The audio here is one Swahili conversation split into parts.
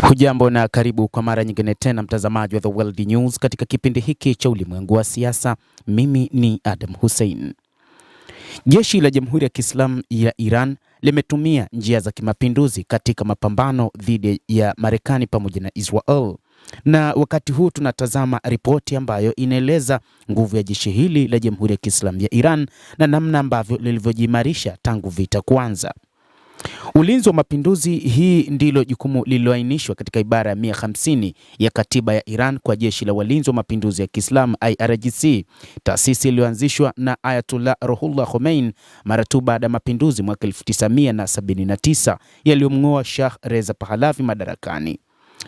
Hujambo na karibu kwa mara nyingine tena mtazamaji wa The World News katika kipindi hiki cha ulimwengu wa siasa. Mimi ni Adam Hussein. Jeshi la Jamhuri ya Kiislamu ya Iran limetumia njia za kimapinduzi katika mapambano dhidi ya Marekani pamoja na Israel. Na wakati huu tunatazama ripoti ambayo inaeleza nguvu ya jeshi hili la Jamhuri ya Kiislamu ya Iran na namna ambavyo lilivyojiimarisha tangu vita kuanza. Ulinzi wa mapinduzi, hii ndilo jukumu lililoainishwa katika ibara ya 150 ya katiba ya Iran kwa jeshi la walinzi wa mapinduzi ya Kiislamu IRGC, taasisi iliyoanzishwa na Ayatollah Ruhollah Khomeini mara tu baada ya mapinduzi mwaka 1979 yaliyomng'oa Shah Reza Pahlavi madarakani.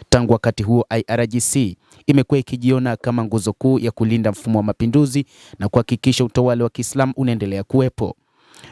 Tangu wakati huo IRGC imekuwa ikijiona kama nguzo kuu ya kulinda mfumo wa mapinduzi na kuhakikisha utawala wa Kiislamu unaendelea kuwepo.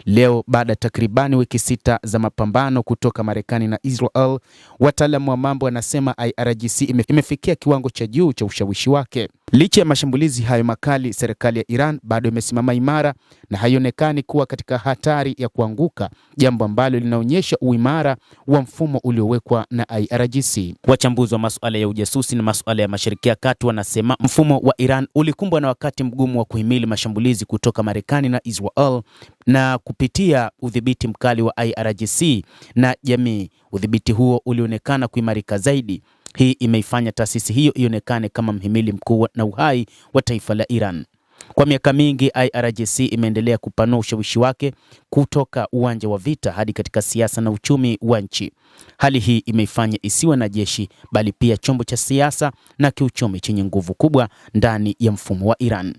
Leo baada takribani wiki 6 za mapambano kutoka Marekani na Israel, wataalamu wa mambo wanasema IRGC imefikia kiwango cha juu cha ushawishi wake. Licha ya mashambulizi hayo makali, serikali ya Iran bado imesimama imara na haionekani kuwa katika hatari ya kuanguka, jambo ambalo linaonyesha uimara wa mfumo uliowekwa na IRGC. Wachambuzi wa masuala ya ujasusi na masuala ya Mashariki ya Kati wanasema mfumo wa Iran ulikumbwa na wakati mgumu wa kuhimili mashambulizi kutoka Marekani na Israel, na kupitia udhibiti mkali wa IRGC na jamii, udhibiti huo ulionekana kuimarika zaidi. Hii imeifanya taasisi hiyo ionekane kama mhimili mkuu na uhai wa taifa la Iran. Kwa miaka mingi IRGC imeendelea kupanua ushawishi wake kutoka uwanja wa vita hadi katika siasa na uchumi wa nchi. Hali hii imeifanya isiwe na jeshi bali pia chombo cha siasa na kiuchumi chenye nguvu kubwa ndani ya mfumo wa Iran.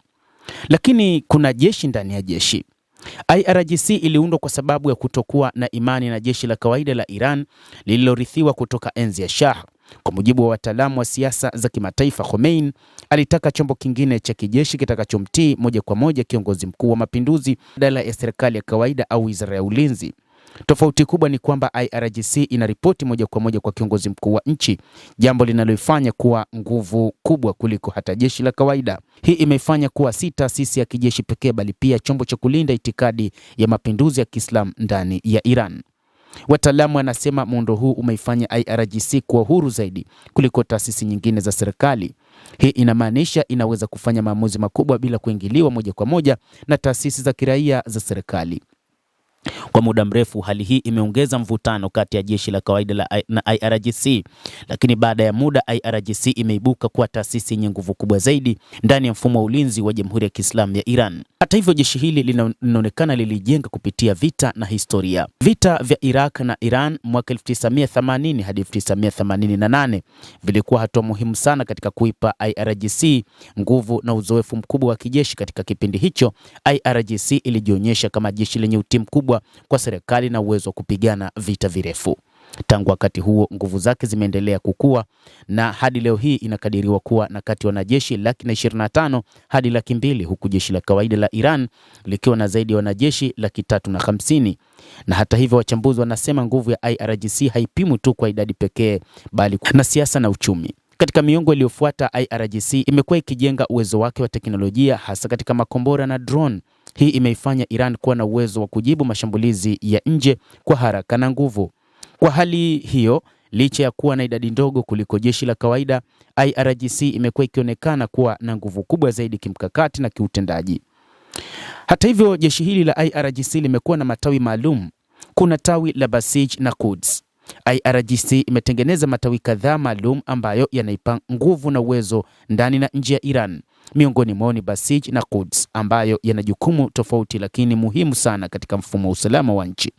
Lakini kuna jeshi ndani ya jeshi. IRGC iliundwa kwa sababu ya kutokuwa na imani na jeshi la kawaida la Iran lililorithiwa kutoka enzi ya Shah. Kwa mujibu wa wataalamu wa siasa za kimataifa, Khomeini alitaka chombo kingine cha kijeshi kitakachomtii moja kwa moja kiongozi mkuu wa mapinduzi badala ya serikali ya kawaida au wizara ya ulinzi. Tofauti kubwa ni kwamba IRGC inaripoti moja kwa moja kwa kiongozi mkuu wa nchi, jambo linaloifanya kuwa nguvu kubwa kuliko hata jeshi la kawaida. Hii imeifanya kuwa si taasisi ya kijeshi pekee bali pia chombo cha kulinda itikadi ya mapinduzi ya Kiislamu ndani ya Iran. Wataalamu wanasema muundo huu umeifanya IRGC kuwa huru zaidi kuliko taasisi nyingine za serikali. Hii inamaanisha inaweza kufanya maamuzi makubwa bila kuingiliwa moja kwa moja na taasisi za kiraia za serikali. Kwa muda mrefu hali hii imeongeza mvutano kati ya jeshi la kawaida na IRGC, lakini baada ya muda IRGC imeibuka kuwa taasisi yenye nguvu kubwa zaidi ndani ya mfumo wa ulinzi wa Jamhuri ya Kiislamu ya Iran. Hata hivyo, jeshi hili linaonekana lilijenga kupitia vita na historia. Vita vya Iraq na Iran mwaka 1980 hadi 1988 vilikuwa hatua muhimu sana katika kuipa IRGC nguvu na uzoefu mkubwa wa kijeshi. Katika kipindi hicho, IRGC ilijionyesha kama jeshi lenye utii mkubwa kwa serikali na uwezo wa kupigana vita virefu. Tangu wakati huo nguvu zake zimeendelea kukua na hadi leo hii inakadiriwa kuwa na kati ya wanajeshi 125,000 hadi 200,000, huku jeshi la kawaida la Iran likiwa na zaidi ya wanajeshi 350,000. Na hata hivyo, wachambuzi wanasema nguvu ya IRGC haipimwi tu kwa idadi pekee bali na siasa na uchumi. Katika miongo iliyofuata IRGC imekuwa ikijenga uwezo wake wa teknolojia hasa katika makombora na drone. Hii imeifanya Iran kuwa na uwezo wa kujibu mashambulizi ya nje kwa haraka na nguvu. Kwa hali hiyo, licha ya kuwa na idadi ndogo kuliko jeshi la kawaida, IRGC imekuwa ikionekana kuwa na nguvu kubwa zaidi kimkakati na kiutendaji. Hata hivyo, jeshi hili la IRGC limekuwa na matawi maalum. Kuna tawi la Basij na Quds. IRGC imetengeneza matawi kadhaa maalum ambayo yanaipa nguvu na uwezo ndani na nje ya Iran. Miongoni mwao ni Basij na Quds ambayo yana jukumu tofauti lakini muhimu sana katika mfumo wa usalama wa nchi.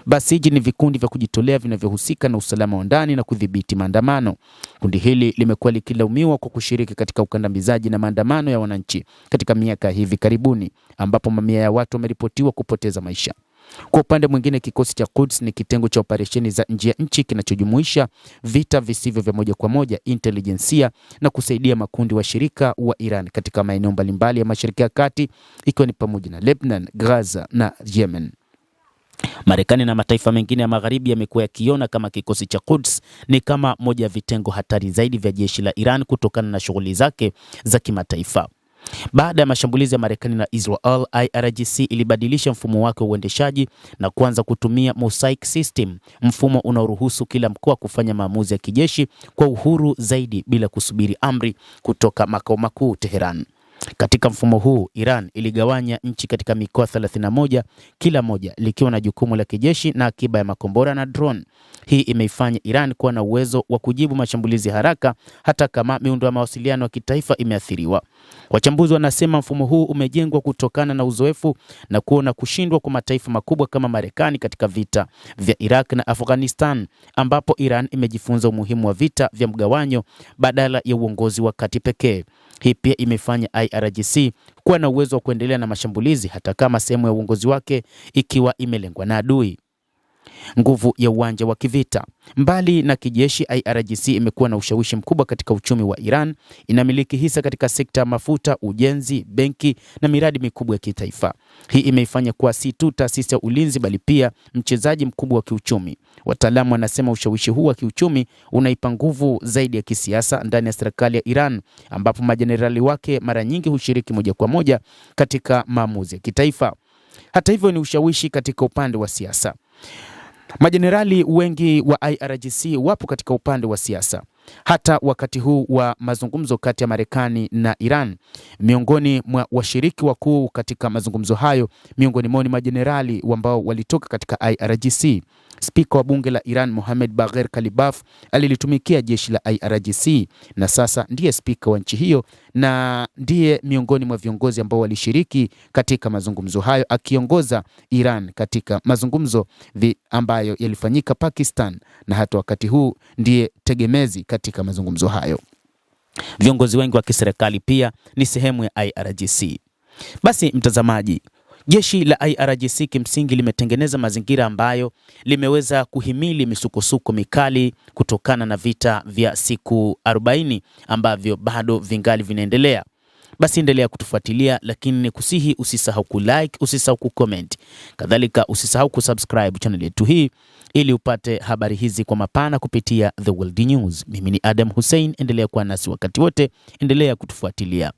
Basij ni vikundi vya kujitolea vinavyohusika na usalama wa ndani na kudhibiti maandamano. Kundi hili limekuwa likilaumiwa kwa kushiriki katika ukandamizaji na maandamano ya wananchi katika miaka hivi karibuni, ambapo mamia ya watu wameripotiwa kupoteza maisha. Kwa upande mwingine, kikosi cha Quds ni kitengo cha operesheni za nje ya nchi kinachojumuisha vita visivyo vya moja kwa moja, intelijensia na kusaidia makundi washirika wa Iran katika maeneo mbalimbali ya Mashariki ya Kati, ikiwa ni pamoja na Lebanon, Gaza na Yemen. Marekani na mataifa mengine ya magharibi yamekuwa yakiona kama kikosi cha Quds ni kama moja ya vitengo hatari zaidi vya jeshi la Iran kutokana na shughuli zake za kimataifa. Baada ya mashambulizi ya Marekani na Israel, IRGC ilibadilisha mfumo wake wa uendeshaji na kuanza kutumia Mosaic System, mfumo unaoruhusu kila mkoa kufanya maamuzi ya kijeshi kwa uhuru zaidi bila kusubiri amri kutoka makao makuu Tehran. Katika mfumo huu, Iran iligawanya nchi katika mikoa 31, kila moja likiwa na jukumu la kijeshi na akiba ya makombora na drone. Hii imeifanya Iran kuwa na uwezo wa kujibu mashambulizi haraka hata kama miundo ya mawasiliano ya kitaifa imeathiriwa. Wachambuzi wanasema mfumo huu umejengwa kutokana na uzoefu na kuona kushindwa kwa mataifa makubwa kama Marekani katika vita vya Iraq na Afghanistan, ambapo Iran imejifunza umuhimu wa vita vya mgawanyo badala ya uongozi wa kati pekee. Hii pia imefanya IRGC kuwa na uwezo wa kuendelea na mashambulizi hata kama sehemu ya uongozi wake ikiwa imelengwa na adui. Nguvu ya uwanja wa kivita. Mbali na kijeshi, IRGC imekuwa na ushawishi mkubwa katika uchumi wa Iran. Inamiliki hisa katika sekta ya mafuta, ujenzi, benki na miradi mikubwa ya kitaifa. Hii imeifanya kuwa si tu taasisi ya ulinzi bali pia mchezaji mkubwa wa kiuchumi. Wataalamu wanasema ushawishi huu wa kiuchumi unaipa nguvu zaidi ya kisiasa ndani ya serikali ya Iran, ambapo majenerali wake mara nyingi hushiriki moja kwa moja katika maamuzi ya kitaifa. Hata hivyo, ni ushawishi katika upande wa siasa. Majenerali wengi wa IRGC wapo katika upande wa siasa. Hata wakati huu wa mazungumzo kati ya Marekani na Iran, miongoni mwa washiriki wakuu katika mazungumzo hayo, miongoni mwa majenerali ambao walitoka katika IRGC. Spika wa bunge la Iran Mohammad Bagher Kalibaf alilitumikia jeshi la IRGC na sasa ndiye spika wa nchi hiyo na ndiye miongoni mwa viongozi ambao walishiriki katika mazungumzo hayo, akiongoza Iran katika mazungumzo ambayo yalifanyika Pakistan, na hata wakati huu ndiye tegemezi katika mazungumzo hayo. Viongozi wengi wa kiserikali pia ni sehemu ya IRGC. Basi mtazamaji, jeshi la IRGC kimsingi limetengeneza mazingira ambayo limeweza kuhimili misukosuko mikali kutokana na vita vya siku 40 ambavyo bado vingali vinaendelea. Basi endelea kutufuatilia, lakini nikusihi usisahau kulike, usisahau kucomment. Kadhalika usisahau kusubscribe channel yetu hii ili upate habari hizi kwa mapana kupitia The World News. Mimi ni Adam Hussein, endelea kuwa nasi wakati wote, endelea kutufuatilia.